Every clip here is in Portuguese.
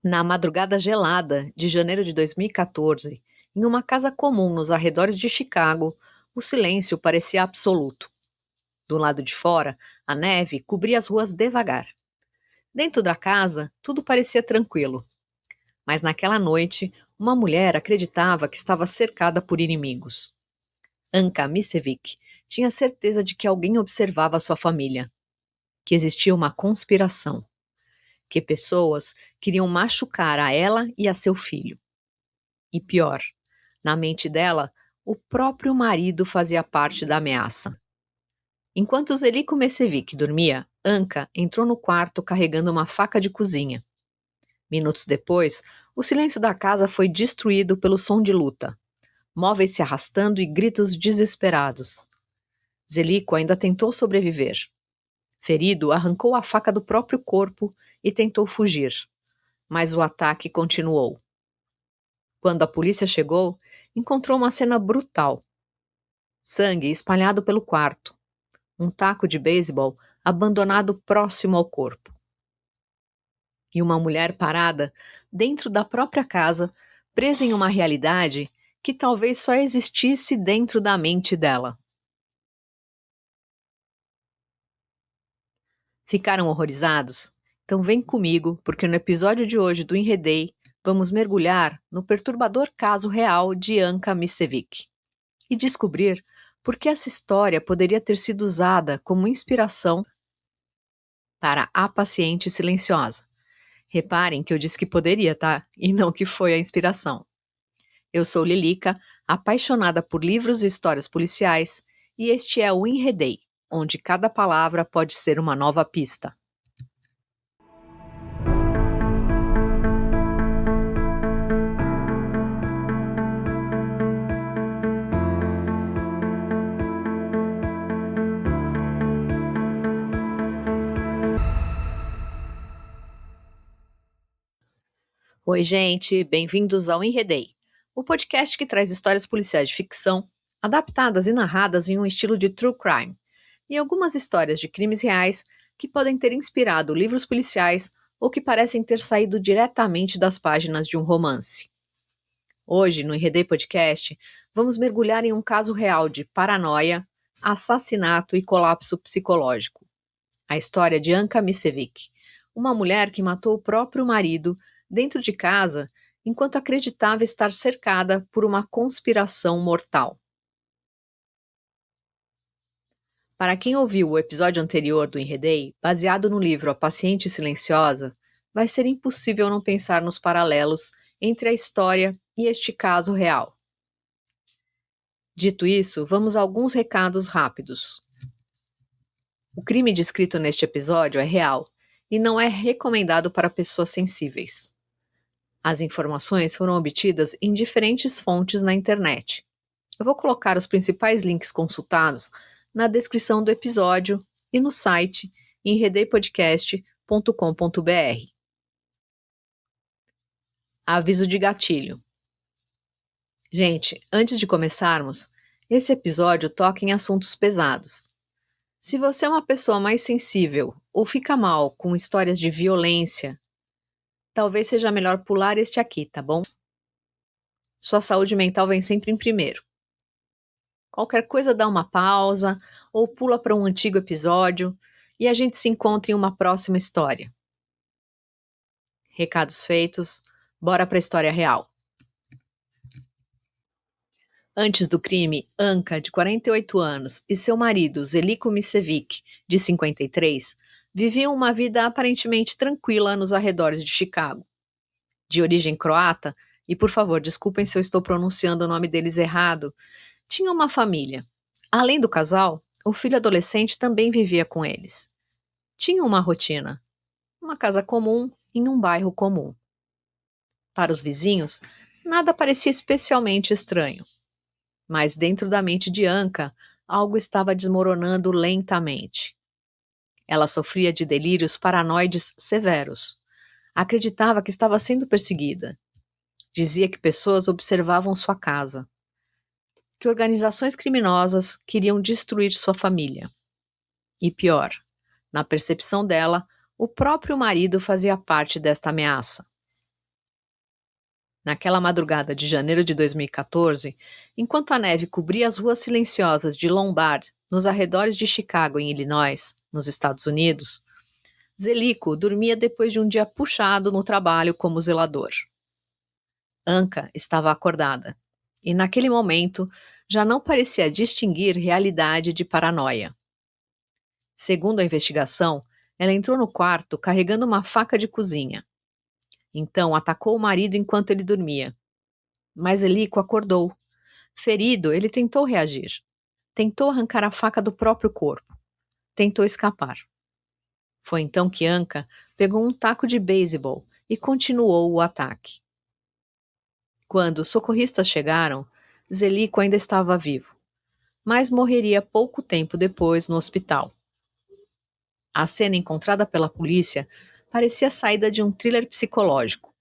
Na madrugada gelada de janeiro de 2014, em uma casa comum nos arredores de Chicago, o silêncio parecia absoluto. Do lado de fora, a neve cobria as ruas devagar. Dentro da casa, tudo parecia tranquilo. Mas naquela noite, uma mulher acreditava que estava cercada por inimigos. Anka Misevic tinha certeza de que alguém observava sua família, que existia uma conspiração, que pessoas queriam machucar a ela e a seu filho. E pior, na mente dela, o próprio marido fazia parte da ameaça. Enquanto Zeliko Mesevic dormia, Anka entrou no quarto carregando uma faca de cozinha. Minutos depois, o silêncio da casa foi destruído pelo som de luta, móveis se arrastando e gritos desesperados. Zeliko ainda tentou sobreviver. Ferido, arrancou a faca do próprio corpo e tentou fugir, mas o ataque continuou. Quando a polícia chegou, encontrou uma cena brutal. Sangue espalhado pelo quarto. Um taco de beisebol abandonado próximo ao corpo. E uma mulher parada dentro da própria casa, presa em uma realidade que talvez só existisse dentro da mente dela. Ficaram horrorizados? Então vem comigo, porque no episódio de hoje do Enredei, vamos mergulhar no perturbador caso real de Anka Misevic e descobrir por que essa história poderia ter sido usada como inspiração para A Paciente Silenciosa. Reparem que eu disse que poderia, tá? E não que foi a inspiração. Eu sou Lilica, apaixonada por livros e histórias policiais, e este é o Enredei, onde cada palavra pode ser uma nova pista. Oi, gente, bem-vindos ao Enredei, o podcast que traz histórias policiais de ficção, adaptadas e narradas em um estilo de true crime, e algumas histórias de crimes reais que podem ter inspirado livros policiais ou que parecem ter saído diretamente das páginas de um romance. Hoje, no Enredei Podcast, vamos mergulhar em um caso real de paranoia, assassinato e colapso psicológico. A história de Anka Misevic, uma mulher que matou o próprio marido dentro de casa enquanto acreditava estar cercada por uma conspiração mortal. Para quem ouviu o episódio anterior do Enredei, baseado no livro A Paciente Silenciosa, vai ser impossível não pensar nos paralelos entre a história e este caso real. Dito isso, vamos a alguns recados rápidos. O crime descrito neste episódio é real e não é recomendado para pessoas sensíveis. As informações foram obtidas em diferentes fontes na internet. Eu vou colocar os principais links consultados na descrição do episódio e no site enredeipodcast.com.br. Aviso de gatilho. Gente, antes de começarmos, esse episódio toca em assuntos pesados. Se você é uma pessoa mais sensível ou fica mal com histórias de violência, talvez seja melhor pular este aqui, tá bom? Sua saúde mental vem sempre em primeiro. Qualquer coisa dá uma pausa ou pula para um antigo episódio e a gente se encontra em uma próxima história. Recados feitos, bora para a história real. Antes do crime, Anka, de 48 anos, e seu marido, Zeliko Misevic, de 53, viviam uma vida aparentemente tranquila nos arredores de Chicago. De origem croata, e por favor, desculpem se eu estou pronunciando o nome deles errado, tinha uma família. Além do casal, o filho adolescente também vivia com eles. Tinha uma rotina, uma casa comum em um bairro comum. Para os vizinhos, nada parecia especialmente estranho. Mas dentro da mente de Anka, algo estava desmoronando lentamente. Ela sofria de delírios paranoides severos. Acreditava que estava sendo perseguida. Dizia que pessoas observavam sua casa, que organizações criminosas queriam destruir sua família. E pior, na percepção dela, o próprio marido fazia parte desta ameaça. Naquela madrugada de janeiro de 2014, enquanto a neve cobria as ruas silenciosas de Lombard, nos arredores de Chicago, em Illinois, nos Estados Unidos, Zeliko dormia depois de um dia puxado no trabalho como zelador. Anka estava acordada, e naquele momento já não parecia distinguir realidade de paranoia. Segundo a investigação, ela entrou no quarto carregando uma faca de cozinha. Então atacou o marido enquanto ele dormia. Mas Zeliko acordou. Ferido, ele tentou reagir. Tentou arrancar a faca do próprio corpo. Tentou escapar. Foi então que Anka pegou um taco de beisebol e continuou o ataque. Quando os socorristas chegaram, Zeliko ainda estava vivo, mas morreria pouco tempo depois no hospital. A cena encontrada pela polícia parecia saída de um thriller psicológico.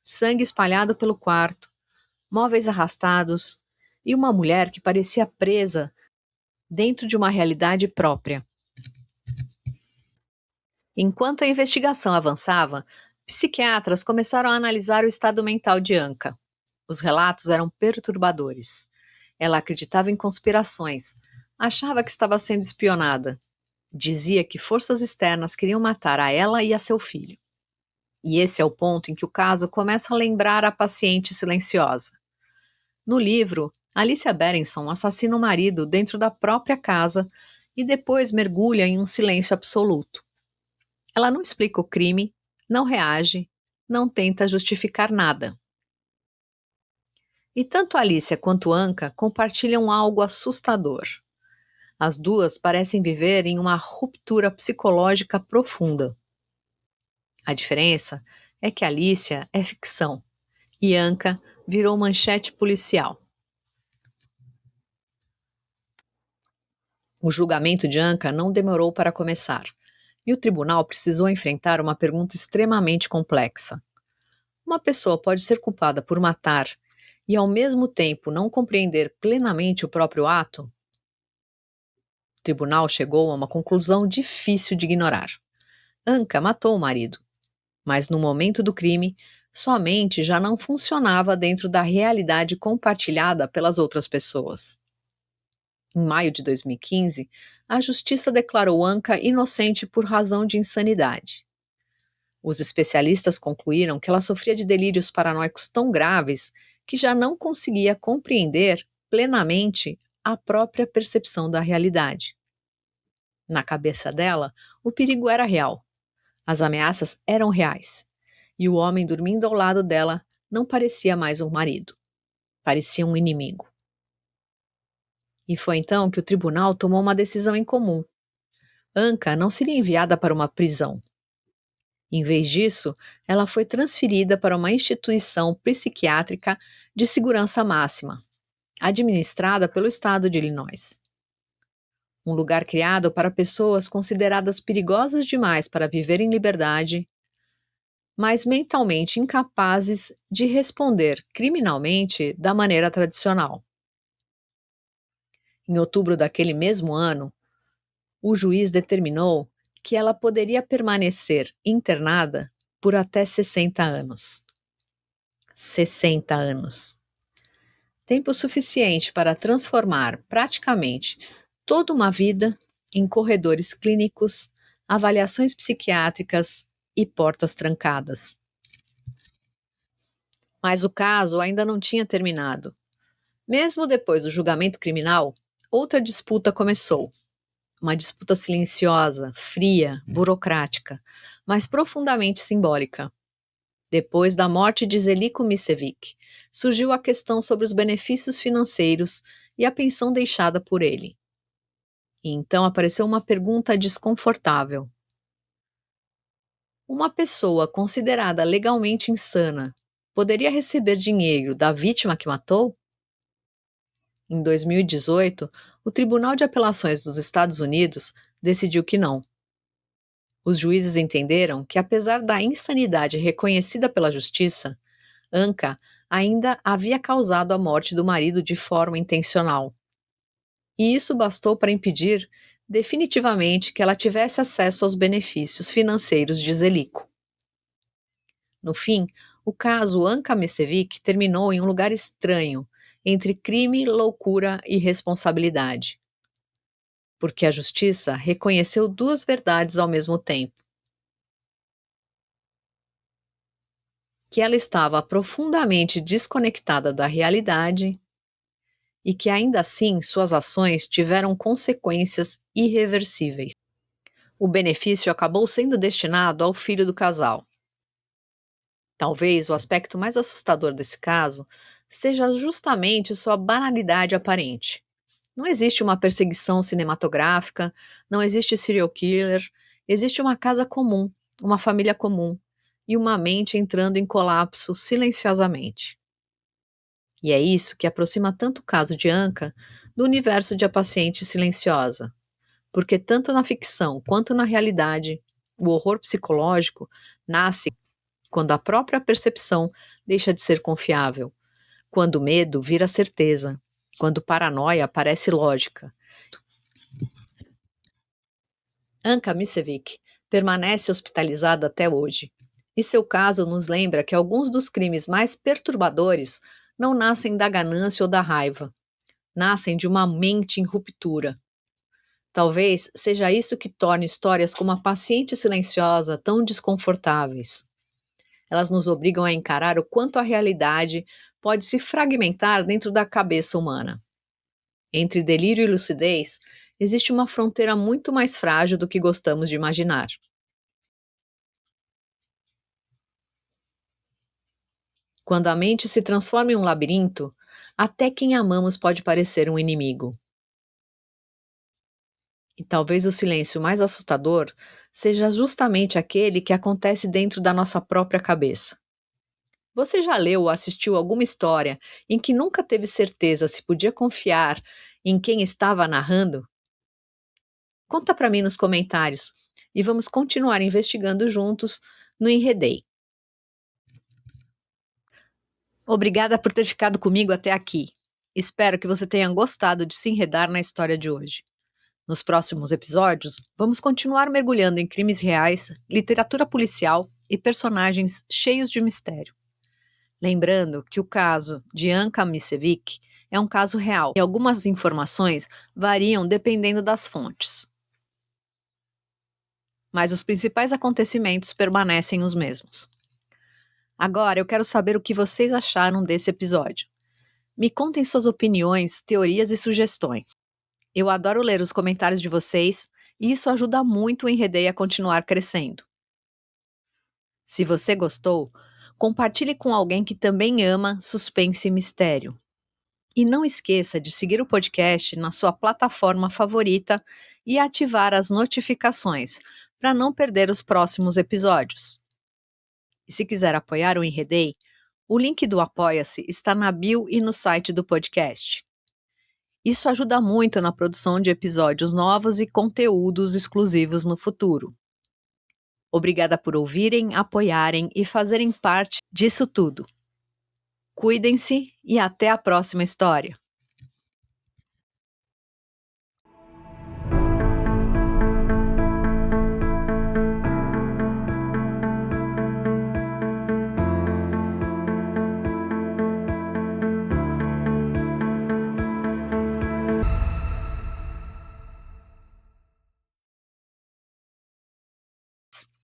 Sangue espalhado pelo quarto, móveis arrastados e uma mulher que parecia presa dentro de uma realidade própria. Enquanto a investigação avançava, psiquiatras começaram a analisar o estado mental de Anka. Os relatos eram perturbadores. Ela acreditava em conspirações, achava que estava sendo espionada. Dizia que forças externas queriam matar a ela e a seu filho. E esse é o ponto em que o caso começa a lembrar a paciente silenciosa. No livro, Alicia Berenson assassina o marido dentro da própria casa e depois mergulha em um silêncio absoluto. Ela não explica o crime, não reage, não tenta justificar nada. E tanto Alicia quanto Anka compartilham algo assustador. As duas parecem viver em uma ruptura psicológica profunda. A diferença é que Alicia é ficção e Anka virou manchete policial. O julgamento de Anka não demorou para começar, e o tribunal precisou enfrentar uma pergunta extremamente complexa. Uma pessoa pode ser culpada por matar e, ao mesmo tempo, não compreender plenamente o próprio ato? O tribunal chegou a uma conclusão difícil de ignorar. Anka matou o marido, mas no momento do crime, sua mente já não funcionava dentro da realidade compartilhada pelas outras pessoas. Em maio de 2015, a justiça declarou Anka inocente por razão de insanidade. Os especialistas concluíram que ela sofria de delírios paranoicos tão graves que já não conseguia compreender plenamente a própria percepção da realidade. Na cabeça dela, o perigo era real. As ameaças eram reais. E o homem dormindo ao lado dela não parecia mais um marido. Parecia um inimigo. E foi então que o tribunal tomou uma decisão incomum. Anka não seria enviada para uma prisão. Em vez disso, ela foi transferida para uma instituição psiquiátrica de segurança máxima, administrada pelo estado de Illinois. Um lugar criado para pessoas consideradas perigosas demais para viver em liberdade, mas mentalmente incapazes de responder criminalmente da maneira tradicional. Em outubro daquele mesmo ano, o juiz determinou que ela poderia permanecer internada por até 60 anos. 60 anos. Tempo suficiente para transformar praticamente toda uma vida em corredores clínicos, avaliações psiquiátricas e portas trancadas. Mas o caso ainda não tinha terminado. Mesmo depois do julgamento criminal, outra disputa começou. Uma disputa silenciosa, fria, burocrática, mas profundamente simbólica. Depois da morte de Zeliko Misevic, surgiu a questão sobre os benefícios financeiros e a pensão deixada por ele. E então apareceu uma pergunta desconfortável. Uma pessoa considerada legalmente insana poderia receber dinheiro da vítima que matou? Em 2018, o Tribunal de Apelações dos Estados Unidos decidiu que não. Os juízes entenderam que, apesar da insanidade reconhecida pela justiça, Anka ainda havia causado a morte do marido de forma intencional. E isso bastou para impedir definitivamente que ela tivesse acesso aos benefícios financeiros de Zeliko. No fim, o caso Anka Mecevic terminou em um lugar estranho, entre crime, loucura e responsabilidade, porque a justiça reconheceu duas verdades ao mesmo tempo: que ela estava profundamente desconectada da realidade e que ainda assim suas ações tiveram consequências irreversíveis. O benefício acabou sendo destinado ao filho do casal. Talvez o aspecto mais assustador desse caso seja justamente sua banalidade aparente. Não existe uma perseguição cinematográfica, não existe serial killer, existe uma casa comum, uma família comum e uma mente entrando em colapso silenciosamente. E é isso que aproxima tanto o caso de Anka do universo de A Paciente Silenciosa, porque tanto na ficção quanto na realidade, o horror psicológico nasce quando a própria percepção deixa de ser confiável, quando o medo vira certeza, quando paranoia parece lógica. Anka Misevic permanece hospitalizada até hoje, e seu caso nos lembra que alguns dos crimes mais perturbadores não nascem da ganância ou da raiva, nascem de uma mente em ruptura. Talvez seja isso que torne histórias como A Paciente Silenciosa tão desconfortáveis. Elas nos obrigam a encarar o quanto a realidade pode se fragmentar dentro da cabeça humana. Entre delírio e lucidez, existe uma fronteira muito mais frágil do que gostamos de imaginar. Quando a mente se transforma em um labirinto, até quem amamos pode parecer um inimigo. E talvez o silêncio mais assustador seja justamente aquele que acontece dentro da nossa própria cabeça. Você já leu ou assistiu alguma história em que nunca teve certeza se podia confiar em quem estava narrando? Conta para mim nos comentários e vamos continuar investigando juntos no Enredei. Obrigada por ter ficado comigo até aqui. Espero que você tenha gostado de se enredar na história de hoje. Nos próximos episódios, vamos continuar mergulhando em crimes reais, literatura policial e personagens cheios de mistério. Lembrando que o caso de Anka Misevic é um caso real e algumas informações variam dependendo das fontes, mas os principais acontecimentos permanecem os mesmos. Agora eu quero saber o que vocês acharam desse episódio. Me contem suas opiniões, teorias e sugestões. Eu adoro ler os comentários de vocês e isso ajuda muito o Enredei a continuar crescendo. Se você gostou, compartilhe com alguém que também ama suspense e mistério. E não esqueça de seguir o podcast na sua plataforma favorita e ativar as notificações para não perder os próximos episódios. E se quiser apoiar o Enredei, o link do Apoia-se está na bio e no site do podcast. Isso ajuda muito na produção de episódios novos e conteúdos exclusivos no futuro. Obrigada por ouvirem, apoiarem e fazerem parte disso tudo. Cuidem-se e até a próxima história!